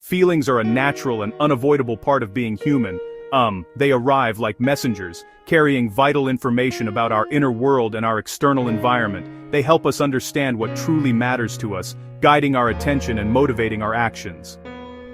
Feelings are a natural and unavoidable part of being human. They arrive like messengers, carrying vital information about our inner world and our external environment. They help us understand what truly matters to us, guiding our attention and motivating our actions.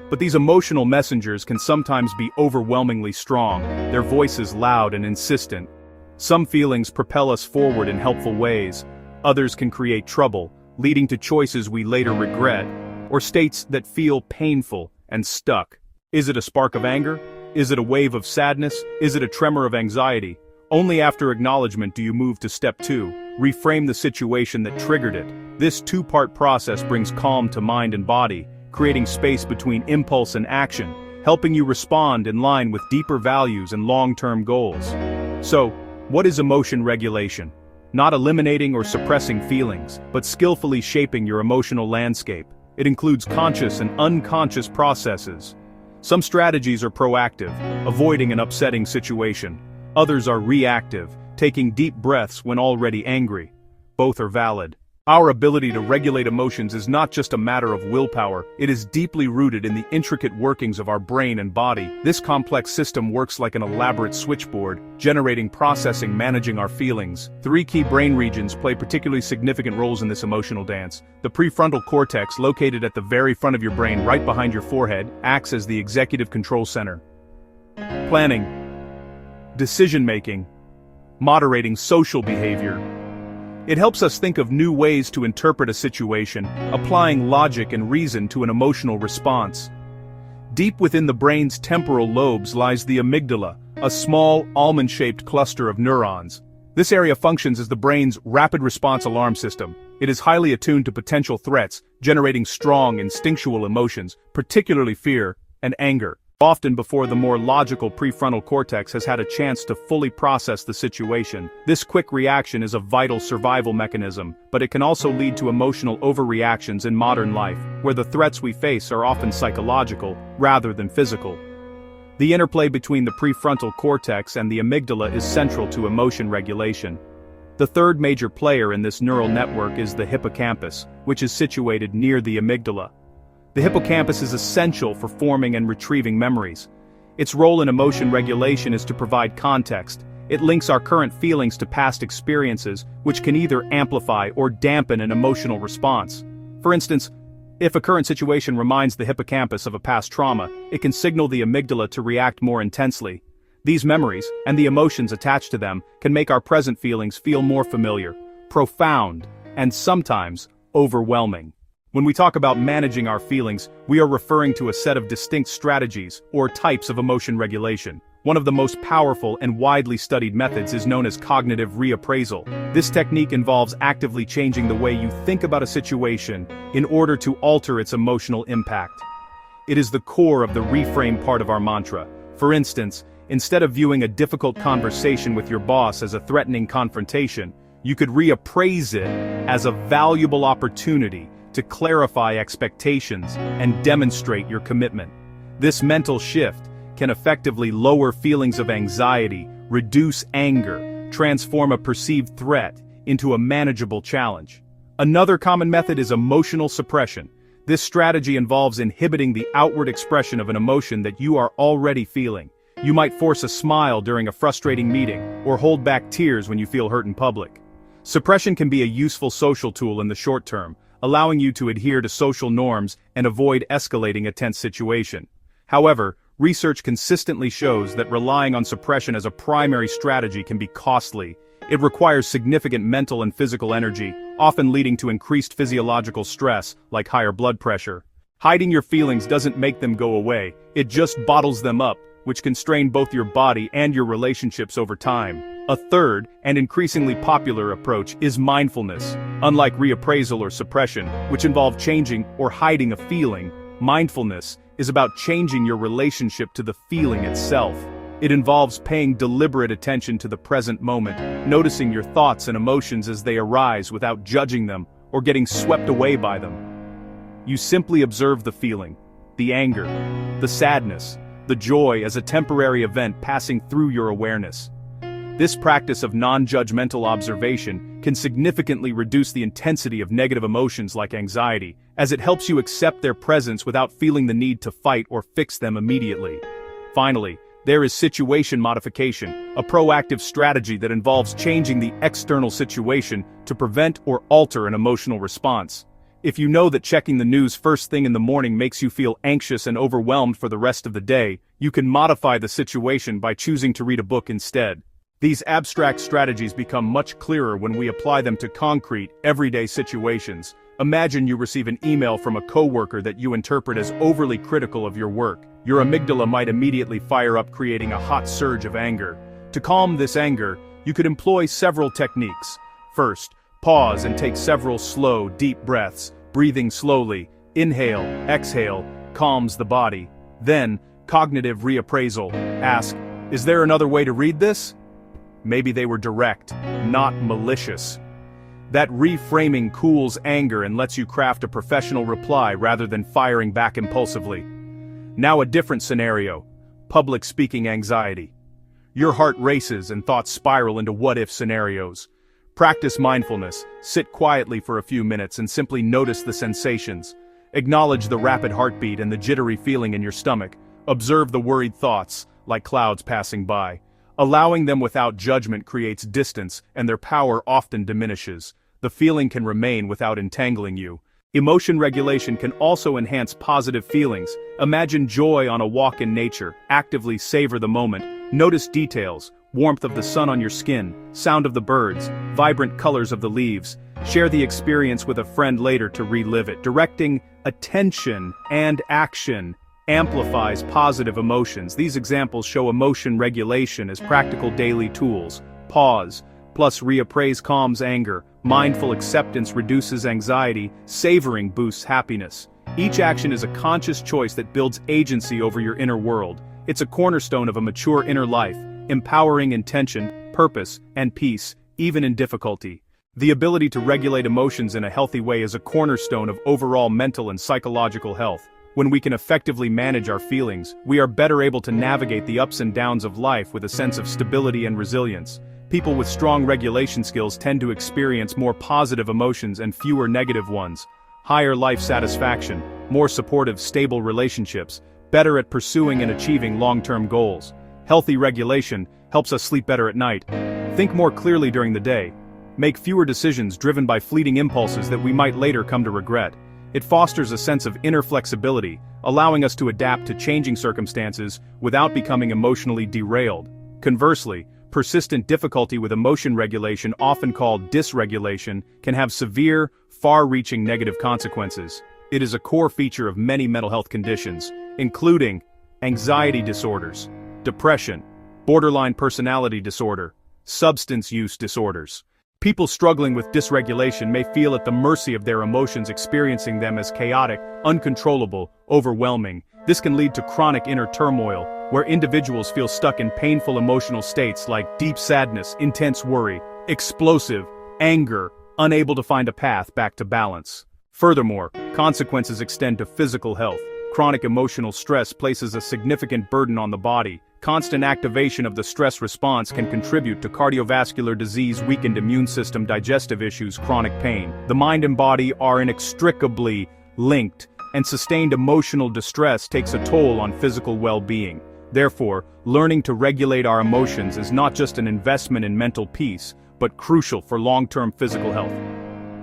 But these emotional messengers can sometimes be overwhelmingly strong, their voices loud and insistent. Some feelings propel us forward in helpful ways. Others can create trouble, leading to choices we later regret, or states that feel painful and stuck. Is it a spark of anger? Is it a wave of sadness? Is it a tremor of anxiety? Only after acknowledgement do you move to step 2, reframe the situation that triggered it. This two-part process brings calm to mind and body, creating space between impulse and action, helping you respond in line with deeper values and long-term goals. So, what is emotion regulation? Not eliminating or suppressing feelings, but skillfully shaping your emotional landscape. It includes conscious and unconscious processes. Some strategies are proactive, avoiding an upsetting situation. Others are reactive, taking deep breaths when already angry. Both are valid. Our ability to regulate emotions is not just a matter of willpower, it is deeply rooted in the intricate workings of our brain and body. This complex system works like an elaborate switchboard, generating, processing, managing our feelings. 3 key brain regions play particularly significant roles in this emotional dance. The prefrontal cortex, located at the very front of your brain right behind your forehead, acts as the executive control center. Planning, decision-making, moderating social behavior. It helps us think of new ways to interpret a situation, applying logic and reason to an emotional response. Deep within the brain's temporal lobes lies the amygdala, a small, almond-shaped cluster of neurons. This area functions as the brain's rapid response alarm system. It is highly attuned to potential threats, generating strong instinctual emotions, particularly fear and anger, often before the more logical prefrontal cortex has had a chance to fully process the situation. This quick reaction is a vital survival mechanism, but it can also lead to emotional overreactions in modern life, where the threats we face are often psychological, rather than physical. The interplay between the prefrontal cortex and the amygdala is central to emotion regulation. The third major player in this neural network is the hippocampus, which is situated near the amygdala. The hippocampus is essential for forming and retrieving memories. Its role in emotion regulation is to provide context. It links our current feelings to past experiences, which can either amplify or dampen an emotional response. For instance, if a current situation reminds the hippocampus of a past trauma, it can signal the amygdala to react more intensely. These memories, and the emotions attached to them, can make our present feelings feel more familiar, profound, and sometimes overwhelming. When we talk about managing our feelings, we are referring to a set of distinct strategies, or types of emotion regulation. One of the most powerful and widely studied methods is known as cognitive reappraisal. This technique involves actively changing the way you think about a situation in order to alter its emotional impact. It is the core of the reframe part of our mantra. For instance, instead of viewing a difficult conversation with your boss as a threatening confrontation, you could reappraise it as a valuable opportunity to clarify expectations and demonstrate your commitment. This mental shift can effectively lower feelings of anxiety, reduce anger, transform a perceived threat into a manageable challenge. Another common method is emotional suppression. This strategy involves inhibiting the outward expression of an emotion that you are already feeling. You might force a smile during a frustrating meeting, or hold back tears when you feel hurt in public. Suppression can be a useful social tool in the short term, allowing you to adhere to social norms and avoid escalating a tense situation. However, research consistently shows that relying on suppression as a primary strategy can be costly. It requires significant mental and physical energy, often leading to increased physiological stress, like higher blood pressure. Hiding your feelings doesn't make them go away, it just bottles them up, which can strain both your body and your relationships over time. A third, and increasingly popular approach, is mindfulness. Unlike reappraisal or suppression, which involve changing or hiding a feeling, mindfulness is about changing your relationship to the feeling itself. It involves paying deliberate attention to the present moment, noticing your thoughts and emotions as they arise without judging them or getting swept away by them. You simply observe the feeling, the anger, the sadness, the joy as a temporary event passing through your awareness. This practice of non-judgmental observation can significantly reduce the intensity of negative emotions like anxiety, as it helps you accept their presence without feeling the need to fight or fix them immediately. Finally, there is situation modification, a proactive strategy that involves changing the external situation to prevent or alter an emotional response. If you know that checking the news first thing in the morning makes you feel anxious and overwhelmed for the rest of the day, you can modify the situation by choosing to read a book instead. These abstract strategies become much clearer when we apply them to concrete, everyday situations. Imagine you receive an email from a coworker that you interpret as overly critical of your work. Your amygdala might immediately fire up, creating a hot surge of anger. To calm this anger, you could employ several techniques. First, pause and take several slow, deep breaths. Breathing slowly, inhale, exhale, calms the body. Then, cognitive reappraisal. Ask, is there another way to read this? Maybe they were direct, not malicious. That reframing cools anger and lets you craft a professional reply rather than firing back impulsively. Now a different scenario. Public speaking anxiety. Your heart races and thoughts spiral into what-if scenarios. Practice mindfulness, sit quietly for a few minutes and simply notice the sensations. Acknowledge the rapid heartbeat and the jittery feeling in your stomach. Observe the worried thoughts, like clouds passing by. Allowing them without judgment creates distance, and their power often diminishes. The feeling can remain without entangling you. Emotion regulation can also enhance positive feelings. Imagine joy on a walk in nature. Actively savor the moment. Notice details, warmth of the sun on your skin, sound of the birds, vibrant colors of the leaves. Share the experience with a friend later to relive it. Directing attention and action amplifies positive emotions. These examples show emotion regulation as practical daily tools. Pause, plus reappraise calms anger. Mindful acceptance reduces anxiety. Savoring boosts happiness. Each action is a conscious choice that builds agency over your inner world. It's a cornerstone of a mature inner life, empowering intention, purpose, and peace, even in difficulty. The ability to regulate emotions in a healthy way is a cornerstone of overall mental and psychological health. When we can effectively manage our feelings, we are better able to navigate the ups and downs of life with a sense of stability and resilience. People with strong regulation skills tend to experience more positive emotions and fewer negative ones. Higher life satisfaction, more supportive, stable relationships, better at pursuing and achieving long-term goals. Healthy regulation helps us sleep better at night. Think more clearly during the day. Make fewer decisions driven by fleeting impulses that we might later come to regret. It fosters a sense of inner flexibility, allowing us to adapt to changing circumstances without becoming emotionally derailed. Conversely, persistent difficulty with emotion regulation, often called dysregulation, can have severe, far-reaching negative consequences. It is a core feature of many mental health conditions, including anxiety disorders, depression, borderline personality disorder, substance use disorders. People struggling with dysregulation may feel at the mercy of their emotions, experiencing them as chaotic, uncontrollable, overwhelming. This can lead to chronic inner turmoil, where individuals feel stuck in painful emotional states like deep sadness, intense worry, explosive anger, unable to find a path back to balance. Furthermore, consequences extend to physical health. Chronic emotional stress places a significant burden on the body. Constant activation of the stress response can contribute to cardiovascular disease, weakened immune system, digestive issues, chronic pain. The mind and body are inextricably linked, and sustained emotional distress takes a toll on physical well-being. Therefore, learning to regulate our emotions is not just an investment in mental peace, but crucial for long-term physical health.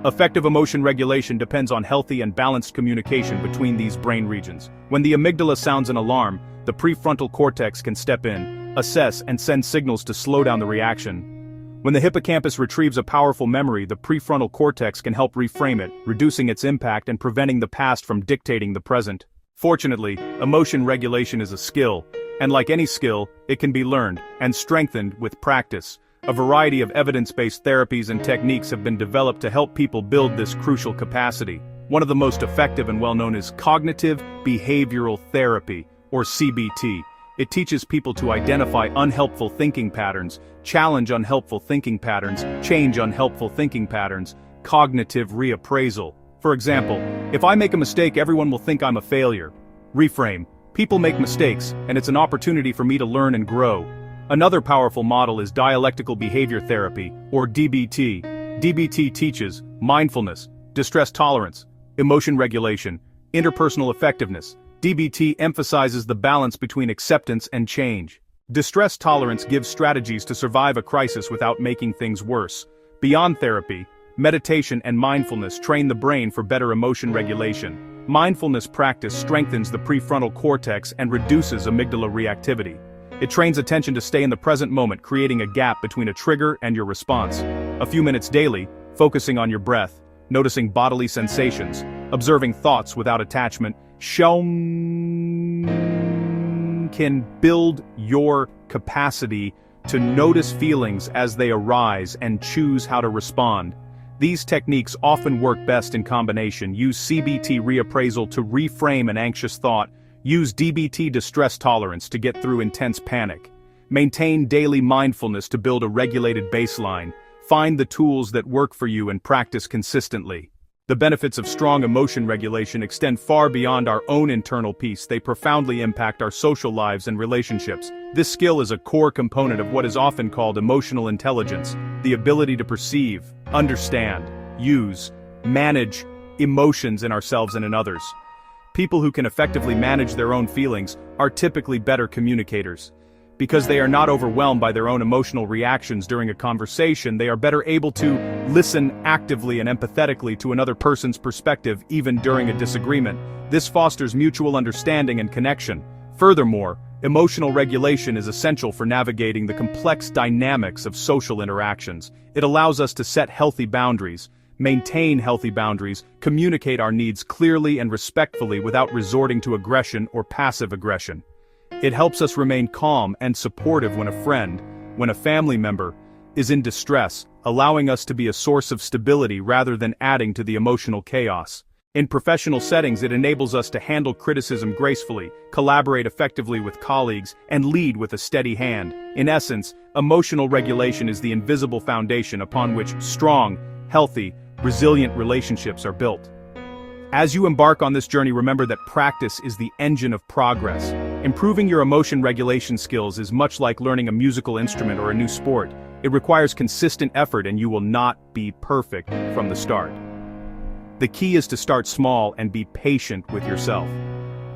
Effective emotion regulation depends on healthy and balanced communication between these brain regions. When the amygdala sounds an alarm, the prefrontal cortex can step in, assess, and send signals to slow down the reaction. When the hippocampus retrieves a powerful memory, the prefrontal cortex can help reframe it, reducing its impact and preventing the past from dictating the present. Fortunately, emotion regulation is a skill, and like any skill, it can be learned and strengthened with practice. A variety of evidence-based therapies and techniques have been developed to help people build this crucial capacity. One of the most effective and well-known is cognitive behavioral therapy, or CBT. It teaches people to identify unhelpful thinking patterns, challenge unhelpful thinking patterns, change unhelpful thinking patterns, cognitive reappraisal. For example, if I make a mistake, everyone will think I'm a failure. Reframe. People make mistakes, and it's an opportunity for me to learn and grow. Another powerful model is dialectical behavior therapy, or DBT. DBT teaches mindfulness, distress tolerance, emotion regulation, interpersonal effectiveness. DBT emphasizes the balance between acceptance and change. Distress tolerance gives strategies to survive a crisis without making things worse. Beyond therapy, meditation and mindfulness train the brain for better emotion regulation. Mindfulness practice strengthens the prefrontal cortex and reduces amygdala reactivity. It trains attention to stay in the present moment, creating a gap between a trigger and your response. A few minutes daily, focusing on your breath, noticing bodily sensations, observing thoughts without attachment, can build your capacity to notice feelings as they arise and choose how to respond. These techniques often work best in combination. Use CBT reappraisal to reframe an anxious thought. Use DBT distress tolerance to get through intense panic. Maintain daily mindfulness to build a regulated baseline. Find the tools that work for you and practice consistently. The benefits of strong emotion regulation extend far beyond our own internal peace. They profoundly impact our social lives and relationships. This skill is a core component of what is often called emotional intelligence, the ability to perceive, understand, use, manage emotions in ourselves and in others. People who can effectively manage their own feelings are typically better communicators. Because they are not overwhelmed by their own emotional reactions during a conversation, they are better able to listen actively and empathetically to another person's perspective even during a disagreement. This fosters mutual understanding and connection. Furthermore, emotional regulation is essential for navigating the complex dynamics of social interactions. It allows us to set healthy boundaries, maintain healthy boundaries, communicate our needs clearly and respectfully without resorting to aggression or passive aggression. It helps us remain calm and supportive when a family member is in distress, allowing us to be a source of stability rather than adding to the emotional chaos. In professional settings, it enables us to handle criticism gracefully, collaborate effectively with colleagues, and lead with a steady hand. In essence, emotional regulation is the invisible foundation upon which strong, healthy, resilient relationships are built. As you embark on this journey, remember that practice is the engine of progress. Improving your emotion regulation skills is much like learning a musical instrument or a new sport. It requires consistent effort, and you will not be perfect from the start. The key is to start small and be patient with yourself.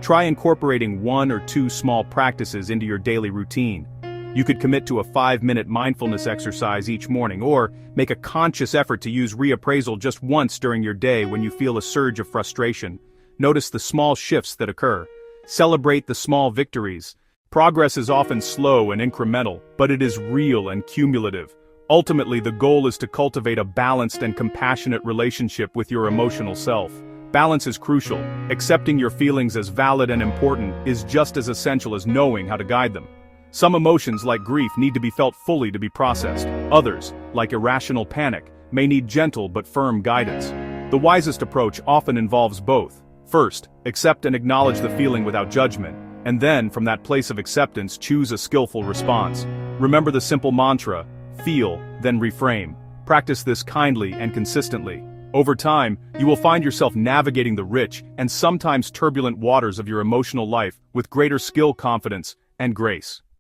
Try incorporating 1 or 2 small practices into your daily routine. You could commit to a 5-minute mindfulness exercise each morning, or make a conscious effort to use reappraisal just once during your day when you feel a surge of frustration. Notice the small shifts that occur. Celebrate the small victories. Progress is often slow and incremental, but it is real and cumulative. Ultimately, the goal is to cultivate a balanced and compassionate relationship with your emotional self. Balance is crucial. Accepting your feelings as valid and important is just as essential as knowing how to guide them. Some emotions, like grief, need to be felt fully to be processed. Others, like irrational panic, may need gentle but firm guidance. The wisest approach often involves both. First, accept and acknowledge the feeling without judgment, and then, from that place of acceptance, choose a skillful response. Remember the simple mantra, feel, then reframe. Practice this kindly and consistently. Over time, you will find yourself navigating the rich and sometimes turbulent waters of your emotional life with greater skill, confidence, and grace.